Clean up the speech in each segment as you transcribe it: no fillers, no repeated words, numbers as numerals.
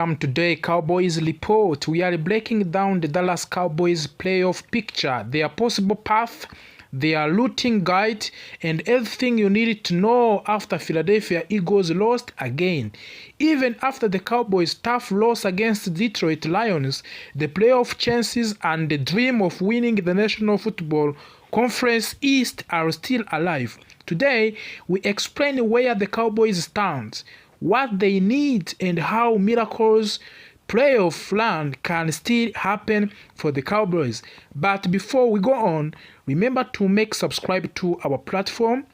Today Cowboys report. We are breaking down the Dallas Cowboys playoff picture, their possible path, their looting guide, and everything you needed to know after Philadelphia Eagles lost again. Even after the Cowboys' tough loss against Detroit Lions, the playoff chances and the dream of winning the National Football Conference East are still alive. Today, we explain where the Cowboys stand, what they need, and how miracles playoff run can still happen for the Cowboys. But before we go on, remember to subscribe to our platform,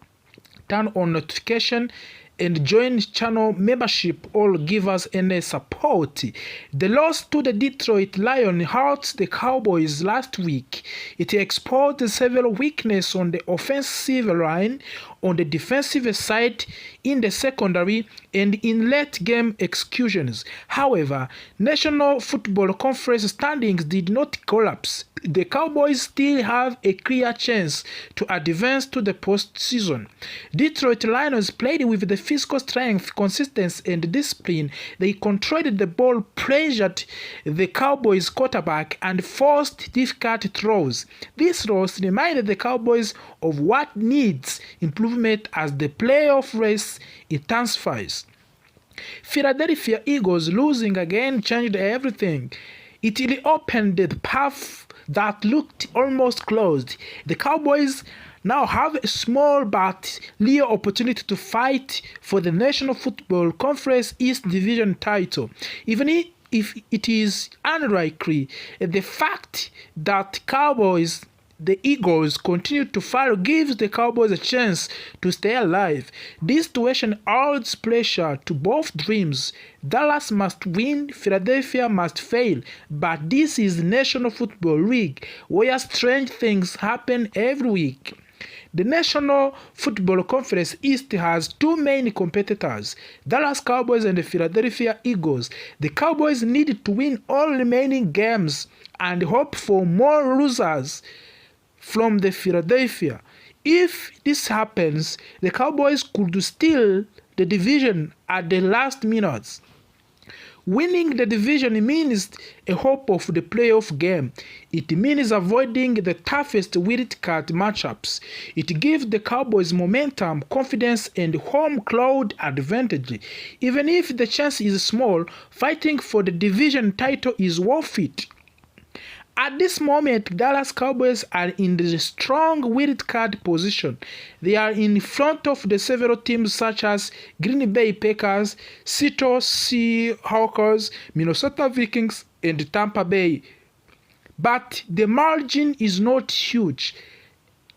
turn on notification, and join channel membership or give us any support. The loss to the Detroit Lions hurt the Cowboys last week. It exposed several weaknesses on the offensive line, on the defensive side, in the secondary, and in late-game executions. However, National Football Conference standings did not collapse. The Cowboys still have a clear chance to advance to the postseason. Detroit Lions played with the physical strength, consistency, and discipline. They controlled the ball, pressured the Cowboys quarterback, and forced difficult throws. This loss reminded the Cowboys of what needs improvement as the playoff race intensifies. Philadelphia Eagles losing again changed everything. It reopened the path that looked almost closed. The Cowboys now have a small but real opportunity to fight for the National Football Conference East Division title. Even if it is unlikely, the fact that the Eagles continue to fall gives the Cowboys a chance to stay alive. This situation adds pressure to both dreams. Dallas must win, Philadelphia must fail, but this is the National Football League, where strange things happen every week. The National Football Conference East has two main competitors, Dallas Cowboys and the Philadelphia Eagles. The Cowboys need to win all remaining games and hope for more losers from the Philadelphia. If this happens, the Cowboys could steal the division at the last minutes. Winning the division means a hope of the playoff game. It means avoiding the toughest wildcard matchups. It gives the Cowboys momentum, confidence, and home crowd advantage. Even if the chance is small, fighting for the division title is worth it. At this moment, Dallas Cowboys are in the strong wildcard position. They are in front of the several teams such as Green Bay Packers, Seattle Seahawks, Minnesota Vikings, and Tampa Bay. But the margin is not huge.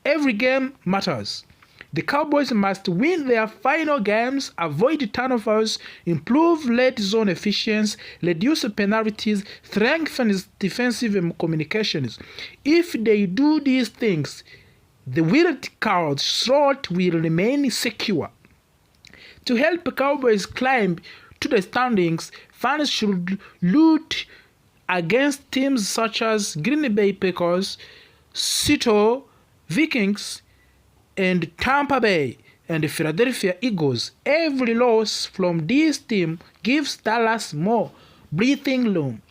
Every game matters. The Cowboys must win their final games, avoid turnovers, improve red zone efficiency, reduce penalties, strengthen defensive communications. If they do these things, the wild card slot will remain secure. To help the Cowboys climb to the standings, fans should root against teams such as Green Bay Packers, Seattle Vikings, and Tampa Bay and the Philadelphia Eagles. Every loss from this team gives Dallas more breathing room.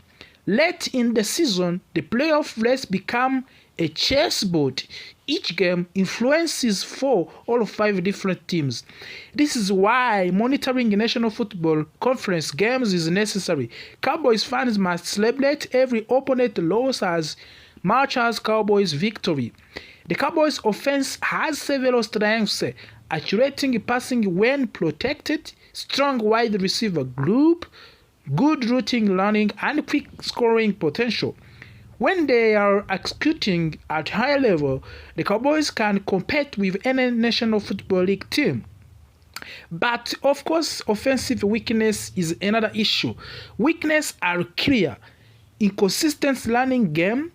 Late in the season, the playoff race becomes a chessboard. Each game influences 4 or 5 different teams. This is why monitoring National Football Conference games is necessary. Cowboys fans must celebrate every opponent loss as much as Cowboys victory. The Cowboys offense has several strengths: accurate passing when protected, strong wide receiver group, good routing running, and quick scoring potential. When they are executing at high level, the Cowboys can compete with any National Football League team. But of course, offensive weakness is another issue. Weaknesses are clear: inconsistent running game,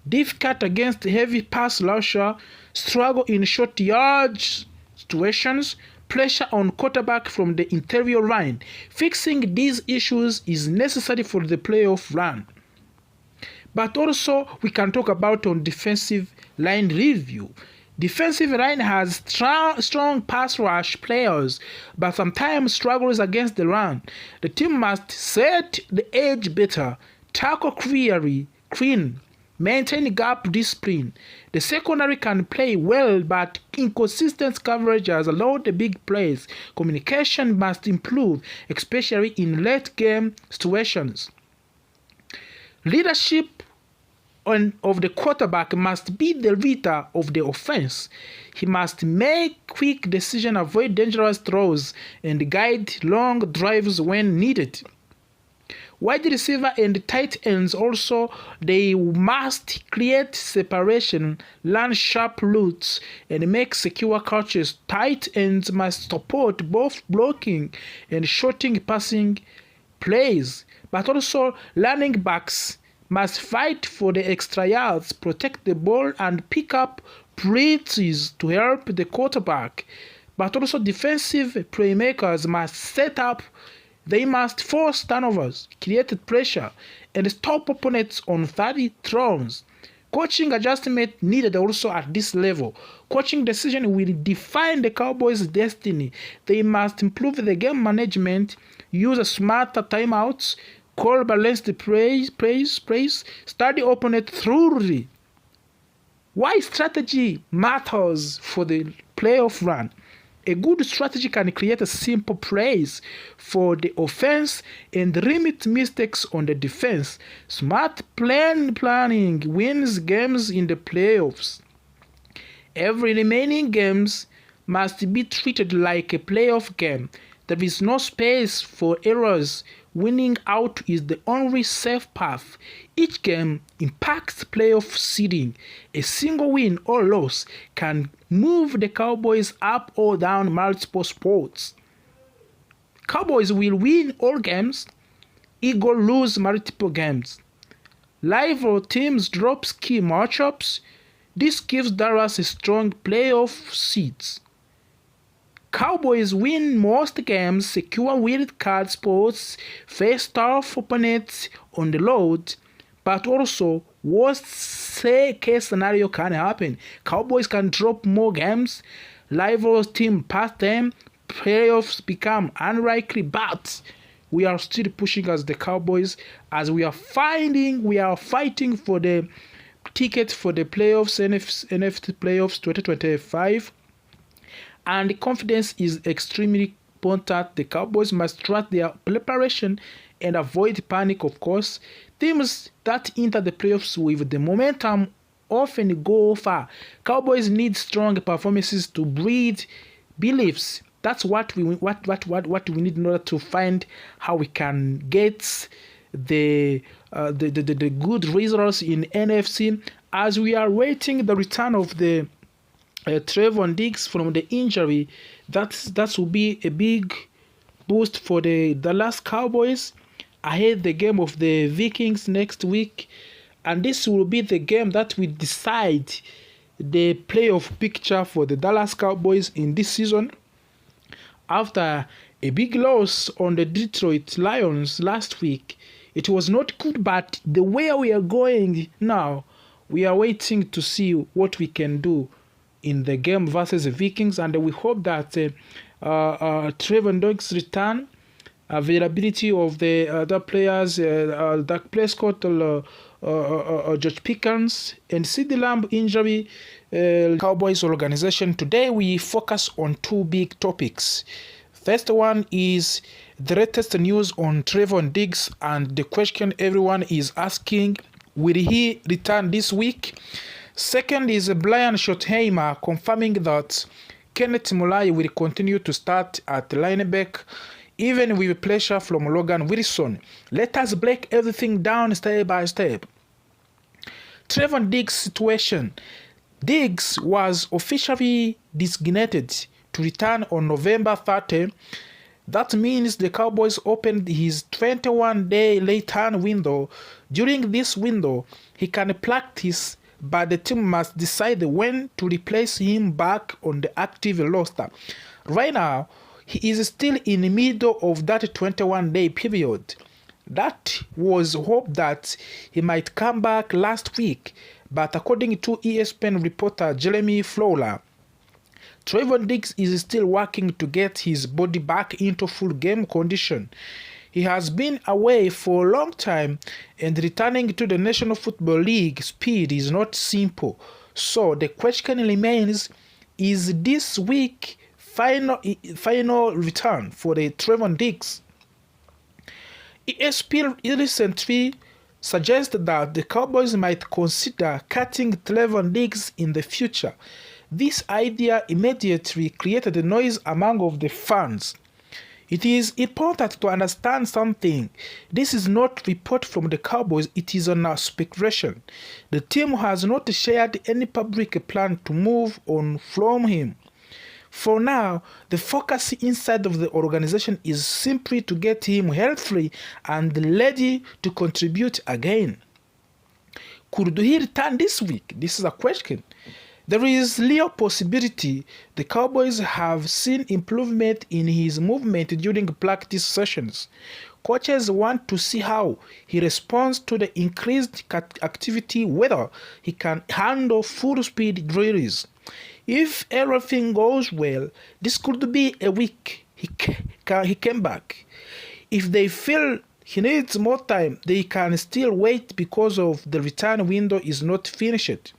difficult against heavy pass rusher, struggle in short yardage situations, pressure on quarterback from the interior line. Fixing these issues is necessary for the playoff run. But also, we can talk about on defensive line review. Defensive line has strong pass rush players, but sometimes struggles against the run. The team must set the edge better, tackle clean, maintain gap discipline. The secondary can play well, but inconsistent coverage has allowed the big plays. Communication must improve, especially in late game situations. Leadership of the quarterback must be the leader of the offense. He must make quick decisions, avoid dangerous throws, and guide long drives when needed. Wide receiver and tight ends also, they must create separation, learn sharp routes, and make secure catches. Tight ends must support both blocking and shorting passing plays, but also running backs must fight for the extra yards, protect the ball, and pick up blitzes to help the quarterback. But also defensive playmakers must set up. They must force turnovers, create pressure, and stop opponents on 30 throws. Coaching adjustment needed also at this level. Coaching decision will define the Cowboys' destiny. They must improve the game management, use smarter timeouts, call balanced plays, study opponent thoroughly. Why strategy matters for the playoff run? A good strategy can create simple plays for the offense and limit mistakes on the defense. Smart planning wins games in the playoffs. Every remaining games must be treated like a playoff game. There is no space for errors. Winning out is the only safe path. Each game impacts playoff seeding. A single win or loss can move the Cowboys up or down multiple spots. Cowboys will win all games. Eagles lose multiple games. Rival teams drop key matchups. This gives Dallas a strong playoff seeds. Cowboys win most games, secure wild card spots, face tough opponents on the road, but also worst case scenario can happen. Cowboys can drop more games, rivals team pass them, playoffs become unlikely, but we are still pushing as the Cowboys as we are fighting for the ticket for the playoffs, NFC playoffs 2025. And confidence is extremely important. The Cowboys must trust their preparation and avoid panic, of course. Teams that enter the playoffs with the momentum often go far. Cowboys need strong performances to breed beliefs. That's what we need in order to find how we can get the good results in NFC as we are waiting the return of the Trevon Diggs from the injury. That will be a big boost for the Dallas Cowboys ahead the game of the Vikings next week, and this will be the game that will decide the playoff picture for the Dallas Cowboys in this season. After a big loss on the Detroit Lions last week, it was not good, but the way we are going now, we are waiting to see what we can do in the game versus the Vikings, and we hope that Trevon Diggs' return, availability of the other players, Dak Prescott, George Pickens, and CeeDee Lamb injury, Cowboys organization. Today we focus on two big topics. First one is the latest news on Trevon Diggs and the question everyone is asking, will he return this week? Second is Brian Schottenheimer confirming that Kenneth Murray will continue to start at linebacker, even with pressure from Logan Wilson. Let us break everything down step by step. Trevon Diggs' situation. Diggs was officially designated to return on November 30. That means the Cowboys opened his 21-day return window. During this window, he can practice, but the team must decide when to replace him back on the active roster. Right now, he is still in the middle of that 21-day period. That was hope that he might come back last week, but according to ESPN reporter Jeremy Fowler, Trevon Diggs is still working to get his body back into full game condition. He has been away for a long time, and returning to the National Football League speed is not simple. So the question remains, is this week final return for the Trevon Diggs? ESPN recently suggested that the Cowboys might consider cutting Trevon Diggs in the future. This idea immediately created a noise among the fans. It is important to understand something. This is not report from the Cowboys, it is on speculation. The team has not shared any public plan to move on from him. For now, the focus inside of the organization is simply to get him healthy and ready to contribute again. Could he return this week? This is a question. There is real possibility the Cowboys have seen improvement in his movement during practice sessions. Coaches want to see how he responds to the increased activity, whether he can handle full-speed drills. If everything goes well, this could be a week he came back. If they feel he needs more time, they can still wait because of the return window is not finished.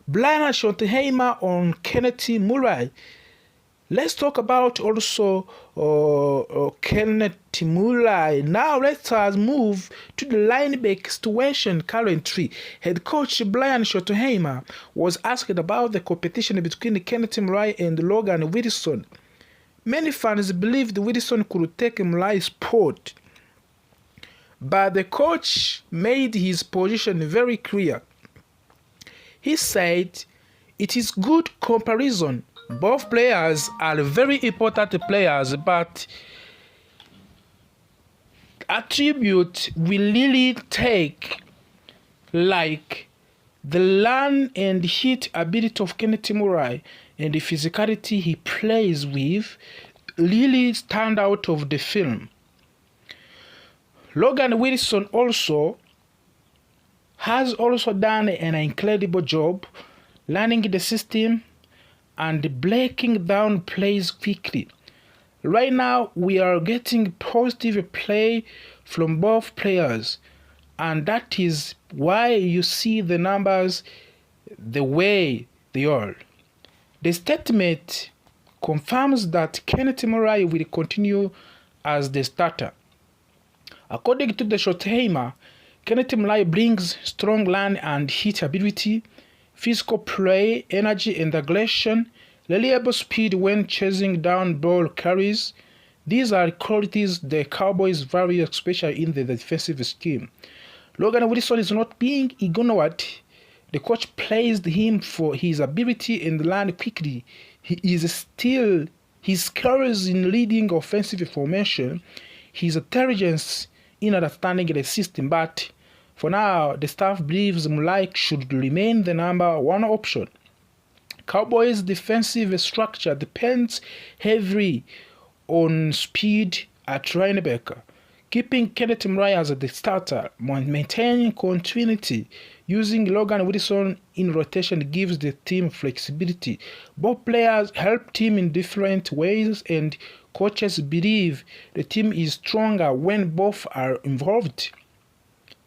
Brian Schottenheimer on Kenneth Murray. Let's talk about also Kenneth Murray. Now let us move to the linebacker situation currently. Head coach Brian Schottenheimer was asked about the competition between Kenneth Murray and Logan Wilson. Many fans believed Wilson could take Murray's spot, but the coach made his position very clear. He said, "It is good comparison. Both players are very important players, but attribute will really take, like the run and hit ability of Kenneth Murray and the physicality he plays with really stand out of the film. Logan Wilson has also done an incredible job learning the system and breaking down plays quickly. Right now, we are getting positive play from both players, and that is why you see the numbers the way they are." The statement confirms that Kenneth Murray will continue as the starter. According to the Schottenheimer, Kenneth Murray brings strong run and hit ability, physical play, energy and aggression, reliable speed when chasing down ball carries. These are qualities the Cowboys value, especially in the defensive scheme. Logan Wilson is not being ignored. The coach praised him for his ability and run quickly. His skills in leading offensive formation, his intelligence in understanding the system, but for now, the staff believes Murray should remain the number one option. Cowboys' defensive structure depends heavily on speed at linebacker. Keeping Kenneth Murray as the starter, maintaining continuity, using Logan Wilson in rotation gives the team flexibility. Both players help team in different ways, and coaches believe the team is stronger when both are involved.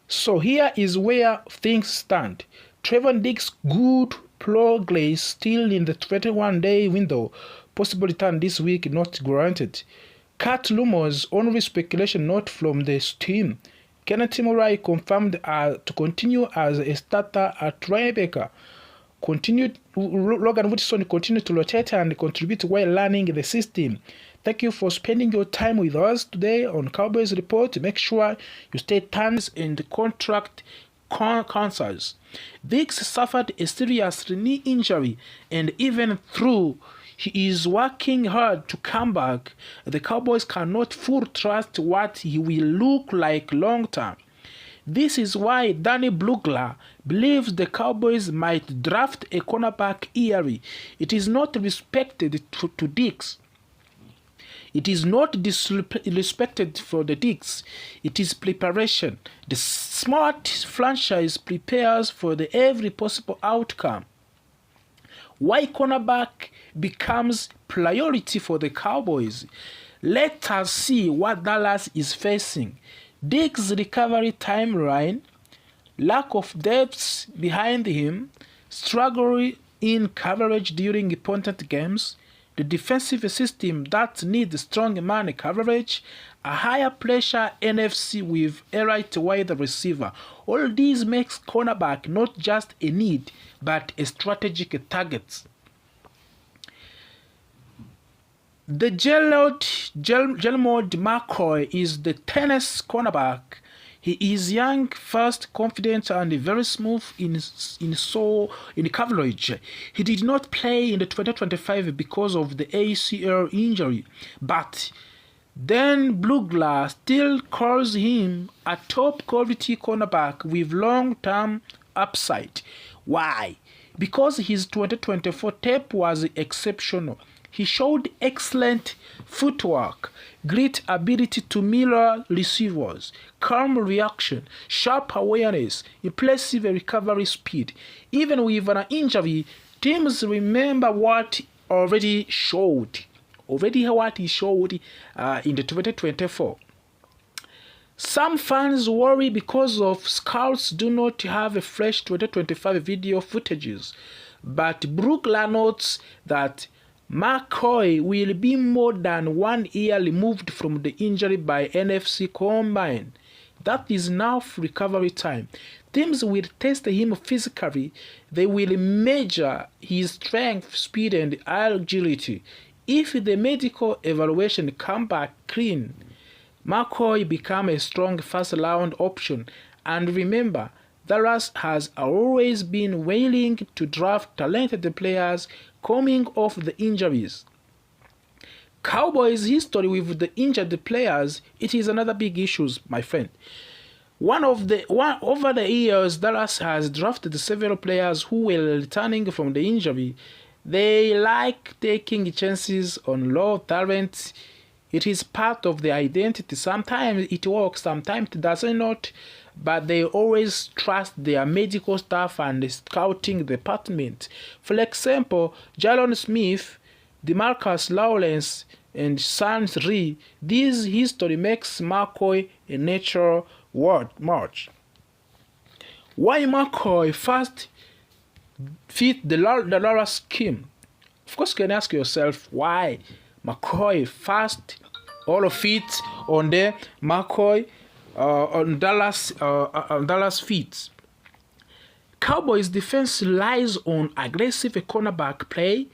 So here is where things stand. Trevon Diggs' good progress still in the 21-day window. Possible return this week not granted. Cut rumors, only speculation not from the team. Kenneth Murray confirmed to continue as a starter at linebacker. Logan Wilson continued to rotate and contribute while learning the system. Thank you for spending your time with us today on Cowboys Report. Make sure you stay tuned in the contract concerns. Diggs suffered a serious knee injury, and even though he is working hard to come back, the Cowboys cannot fully trust what he will look like long term. This is why Danny Blugler believes the Cowboys might draft a cornerback early. It is not respected to Diggs. It is not disrespected for the Dicks. It is preparation. The smart franchise prepares for every possible outcome. Why cornerback becomes priority for the Cowboys? Let us see what Dallas is facing. Diggs' recovery timeline, lack of depth behind him, struggle in coverage during important games, the defensive system that needs strong man coverage, a higher pressure NFC with a right wide receiver. All these makes cornerback not just a need, but a strategic target. The Jelmod McCoy is the tennis cornerback. He is young, fast, confident, and very smooth in coverage. He did not play in the 2025 because of the ACL injury, but then Blugler still calls him a top-quality cornerback with long-term upside. Why? Because his 2024 tape was exceptional. He showed excellent footwork, great ability to mirror receivers, calm reaction, sharp awareness, impressive recovery speed. Even with an injury, teams remember what he showed in the 2024. Some fans worry because of scouts do not have a fresh 2025 video footages, but Brugler notes that McCoy will be more than 1 year removed from the injury by NFC Combine. That is enough recovery time. Teams will test him physically. They will measure his strength, speed, and agility. If the medical evaluation comes back clean, McCoy becomes a strong first-round option. And remember, Dallas has always been willing to draft talented players coming off the injuries. Cowboys' history with the injured players, it is another big issue, my friend. Over the years, Dallas has drafted several players who were returning from the injury. They like taking chances on low talent. It is part of the identity. Sometimes it works, sometimes it does not. But they always trust their medical staff and the scouting department. For example, Jalen Smith, DeMarcus Lawrence, and Sans Ree, this history makes McCoy a natural match. Why McCoy first fit the Dallas scheme? Of course, you can ask yourself why McCoy first all fit on the McCoy on Dallas feet. Cowboys defense relies on aggressive cornerback play,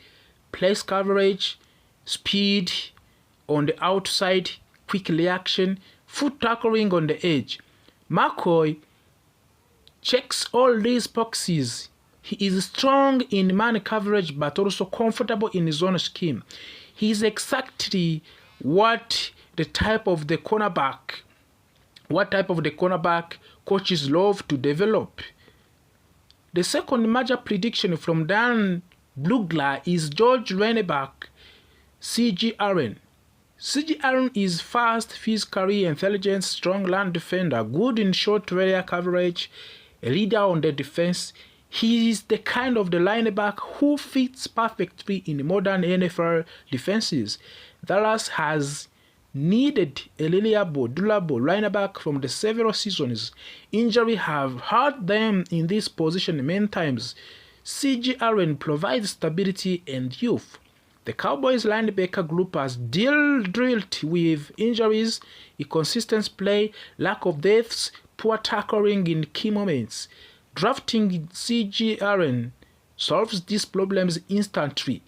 place coverage, speed on the outside, quick reaction, foot tackling on the edge. McCoy checks all these boxes. He is strong in man coverage but also comfortable in his own scheme. He is exactly what type of the cornerback coaches love to develop. The second major prediction from Dan Blugler is George running back C.J. Aaron. C.J. Aaron is fast, physically intelligent, strong land defender, good in short area coverage, a leader on the defense. He is the kind of the linebacker who fits perfectly in modern NFL defenses. Dallas has needed a reliable, durable linebacker from the several seasons. Injury have hurt them in this position many times. C.J. Aaron provides stability and youth. The Cowboys linebacker group has dealt with injuries, inconsistent play, lack of depth, poor tackling in key moments. Drafting C.J. Aaron solves these problems instantly.